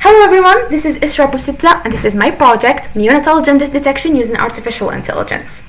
Hello everyone, this is Isra Busitza and this is my project, Neonatal Jaundice Detection using Artificial Intelligence.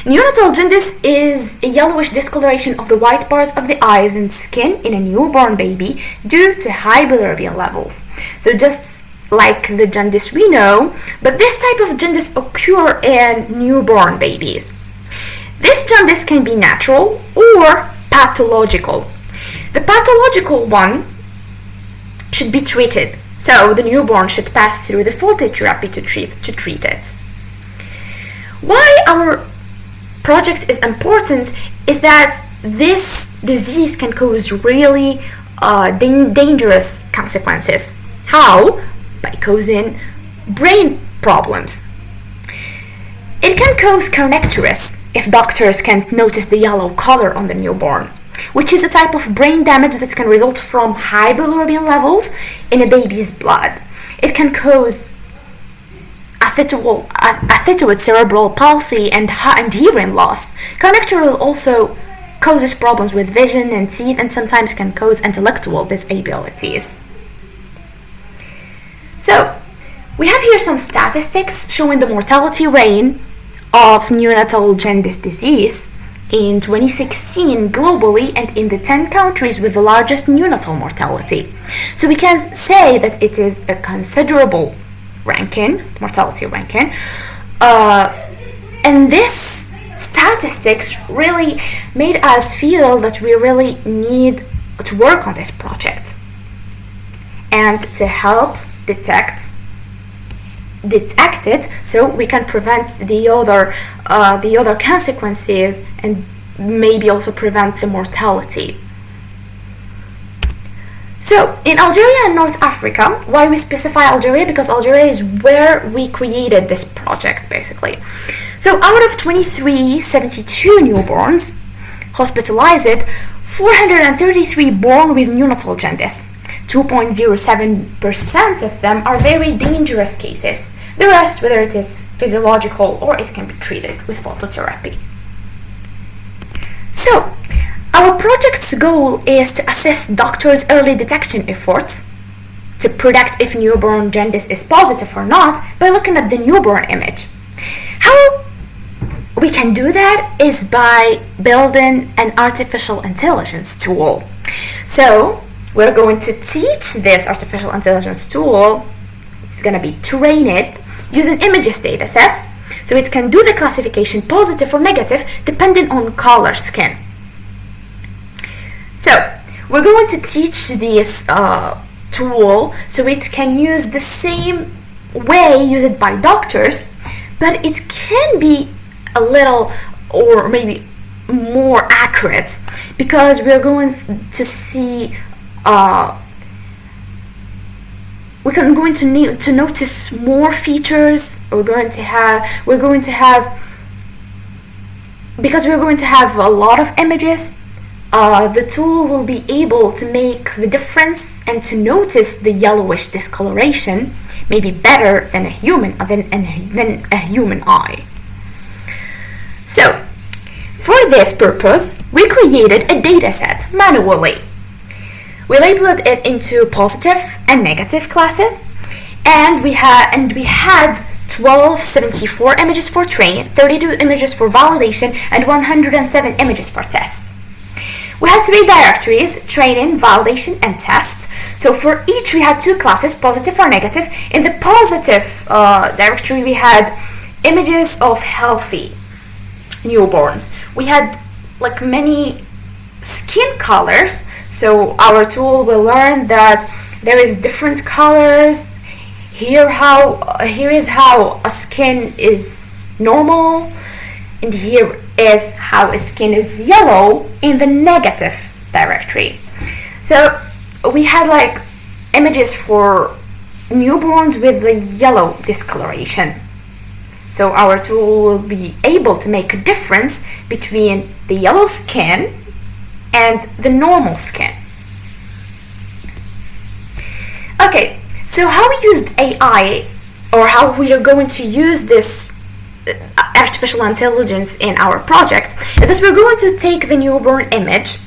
Neonatal jaundice is a yellowish discoloration of the white parts of the eyes and skin in a newborn baby due to high bilirubin levels. So just like the jaundice we know, but this type of jaundice occurs in newborn babies. This jaundice can be natural or pathological. The pathological one should be treated, so the newborn should pass through the phototherapy to treat it. Why our project is important is that this disease can cause really dangerous consequences. How? By causing brain problems. It can cause kernicterus if doctors can't notice the yellow color on the newborn, which is a type of brain damage that can result from high bilirubin levels in a baby's blood. It can cause attenuated cerebral palsy and hearing loss. Kernicterus also causes problems with vision and teeth and sometimes can cause intellectual disabilities. So, we have here some statistics showing the mortality rate of neonatal jaundice disease in 2016 globally and in the 10 countries with the largest neonatal mortality. So we can say that it is a considerable mortality ranking. And this statistics really made us feel that we really need to work on this project and to help detect it so we can prevent the other consequences and maybe also prevent the mortality. So in Algeria and North Africa, why we specify Algeria? Because Algeria is where we created this project basically. So out of 2372 newborns hospitalized, 433 born with neonatal jaundice. 2.07% of them are very dangerous cases. The rest, whether it is physiological or it can be treated with phototherapy. So, our project's goal is to assess doctors' early detection efforts to predict if newborn jaundice is positive or not by looking at the newborn image. How we can do that is by building an artificial intelligence tool. So, we're going to teach this artificial intelligence tool. It's going to be trained using images data set, so it can do the classification positive or negative depending on color skin. So we're going to teach this tool so it can use the same way used by doctors, but it can be a little or maybe more accurate because we're going to see we're going to need to notice more features. Because we're going to have a lot of images, the tool will be able to make the difference and to notice the yellowish discoloration maybe better than a human eye. So for this purpose, we created a data set manually. We labeled it into positive and negative classes, and we had 1274 images for train, 32 images for validation, and 107 images for test. We had 3 directories: training, validation, and test. So for each we had 2 classes, positive or negative. In the positive directory we had images of healthy newborns. We had like many skin colors. So our tool will learn that there is different colors. Here is how a skin is normal, and here is how a skin is yellow in the negative directory. So we had like images for newborns with the yellow discoloration. So our tool will be able to make a difference between the yellow skin and the normal skin. Okay, so how we used AI, or how we are going to use this artificial intelligence in our project, is that we're going to take the newborn image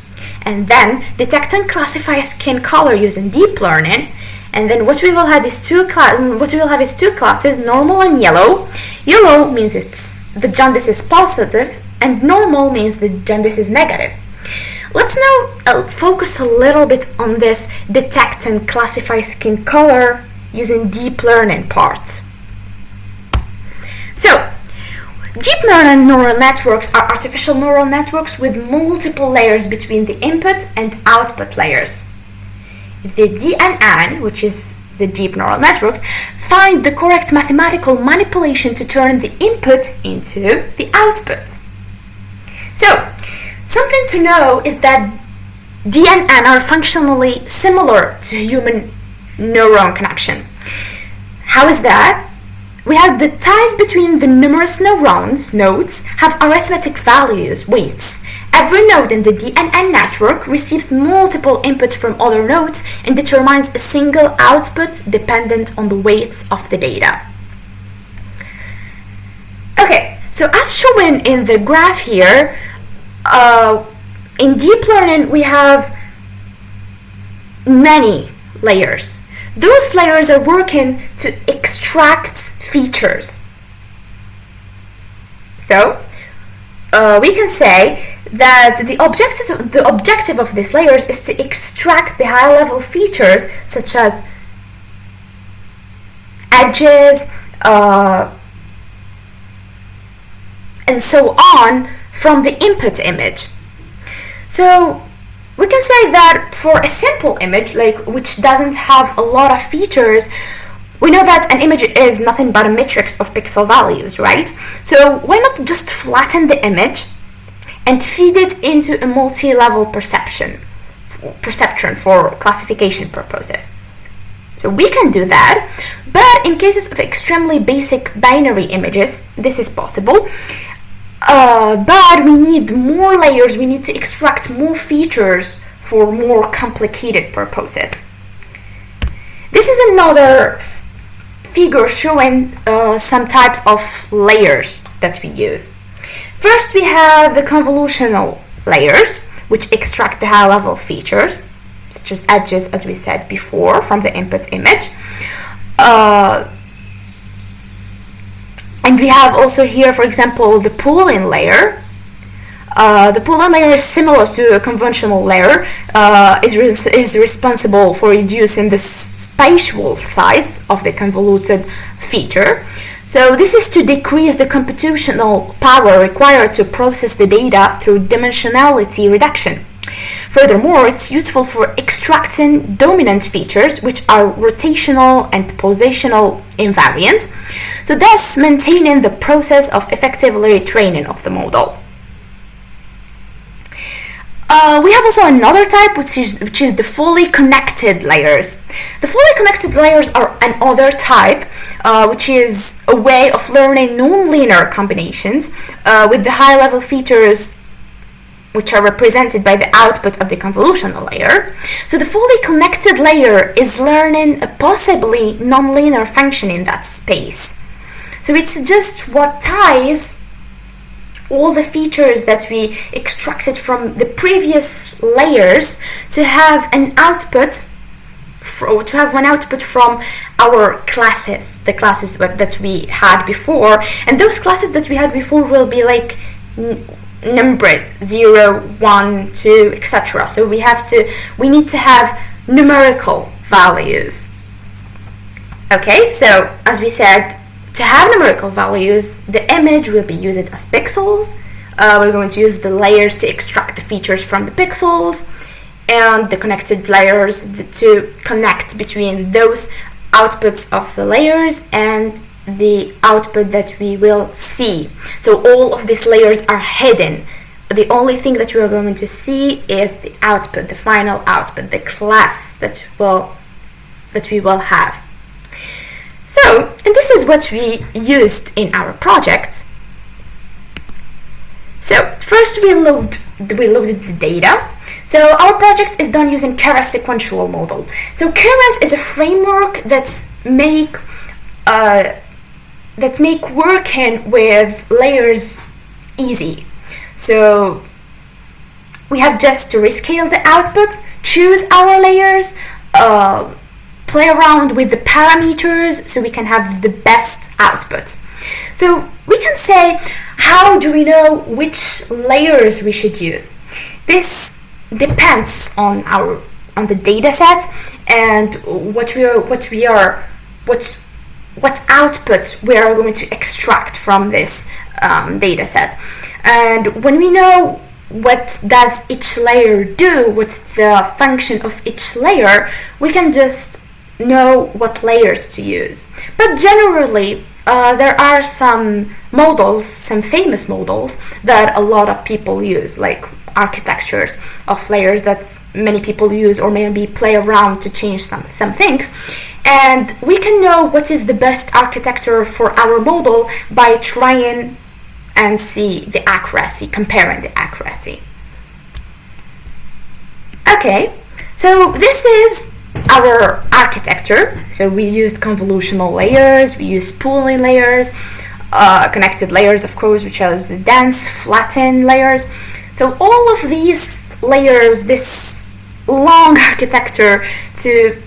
and then detect and classify skin color using deep learning. And then what we will have is two classes, normal and yellow. Yellow means the jaundice is positive, and normal means the jaundice is negative. Let's now focus a little bit on this detect and classify skin color using deep learning part. So, deep learning neural networks are artificial neural networks with multiple layers between the input and output layers. The DNN, which is the deep neural networks, find the correct mathematical manipulation to turn the input into the output. So, something to know is that DNN are functionally similar to human neuron connection. How is that? We have the ties between the numerous neurons, nodes, have arithmetic values, weights. Every node in the DNN network receives multiple inputs from other nodes and determines a single output dependent on the weights of the data. Okay, so as shown in the graph here, in deep learning we have many layers. Those layers are working to extract features. So we can say that the objective of these layers is to extract the high-level features such as edges and so on from the input image. So we can say that for a simple image, which doesn't have a lot of features, we know that an image is nothing but a matrix of pixel values, right? So why not just flatten the image and feed it into a multi-level perceptron for classification purposes? So we can do that, but in cases of extremely basic binary images, this is possible. But we need more layers, we need to extract more features for more complicated purposes. This is another figure showing some types of layers that we use. First, we have the convolutional layers, which extract the high-level features, such as edges, as we said before, from the input image. And we have also here, for example, the pooling layer. The pooling layer is similar to a conventional layer, is responsible for reducing the spatial size of the convoluted feature. So this is to decrease the computational power required to process the data through dimensionality reduction. Furthermore, it's useful for extracting dominant features which are rotational and positional invariant, so thus maintaining the process of effectively training of the model. We have also another type which is the fully connected layers. The fully connected layers are another type which is a way of learning non-linear combinations with the high-level features which are represented by the output of the convolutional layer. So the fully connected layer is learning a possibly non-linear function in that space. So it's just what ties all the features that we extracted from the previous layers to have an output one output from our classes, the classes that we had before, and those classes that we had before will be like numbered 0, 1, 2, etc. So we need to have numerical values. Okay, so as we said, to have numerical values, the image will be used as pixels. We're going to use the layers to extract the features from the pixels, and the connected layers to connect between those outputs of the layers and the output that we will see. So all of these layers are hidden. The only thing that we are going to see is the output, the final output, the class that we will have. So, and this is what we used in our project. So first we loaded the data. So our project is done using Keras sequential model. So Keras is a framework that make working with layers easy. So we have just to rescale the output, choose our layers, play around with the parameters so we can have the best output. So we can say, how do we know which layers we should use? This depends on the data set and what output we are going to extract from this data set. And when we know what does each layer do, what's the function of each layer, we can just know what layers to use. But generally, there are some models, some famous models that a lot of people use, like architectures of layers that many people use or maybe play around to change some things. And we can know what is the best architecture for our model by trying and see the accuracy, comparing the accuracy. Okay, so this is our architecture. So we used convolutional layers, we used pooling layers, connected layers, of course, which is the dense, flattened layers. So all of these layers, this long architecture to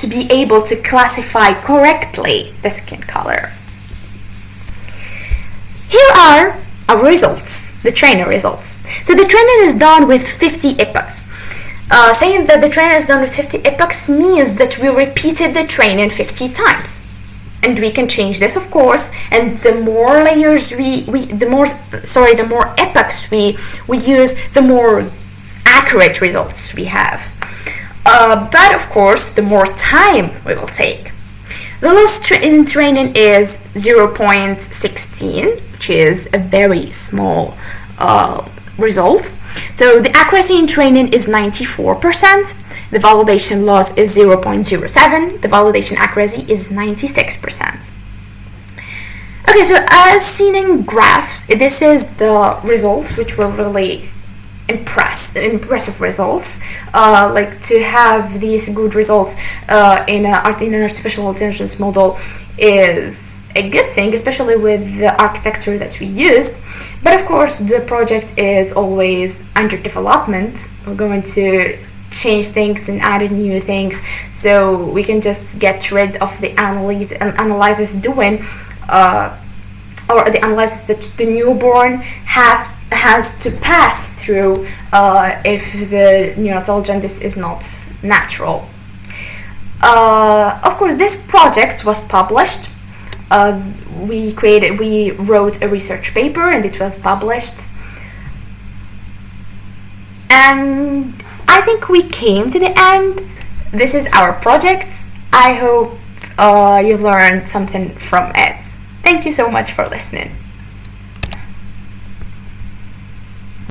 be able to classify correctly the skin color. Here are our results, the training results. So the training is done with 50 epochs. Saying that the training is done with 50 epochs means that we repeated the training 50 times. And we can change this, of course, and the more layers the more epochs we use, the more accurate results we have. But of course, the more time we will take. The last in training is 0.16, which is a very small result. So the accuracy in training is 94%. The validation loss is 0.07. The validation accuracy is 96%. Okay, so as seen in graphs, this is the results which were really impressive results. Like to have these good results in an artificial intelligence model is a good thing, especially with the architecture that we used. But of course, the project is always under development. We're going to change things and add in new things, so we can just get rid of the analysis doing or the analysis that the newborn has to pass through if the neonatal jaundice is not natural. Of course, this project was published. We wrote a research paper and it was published. And I think we came to the end. This is our project. I hope you've learned something from it. Thank you so much for listening.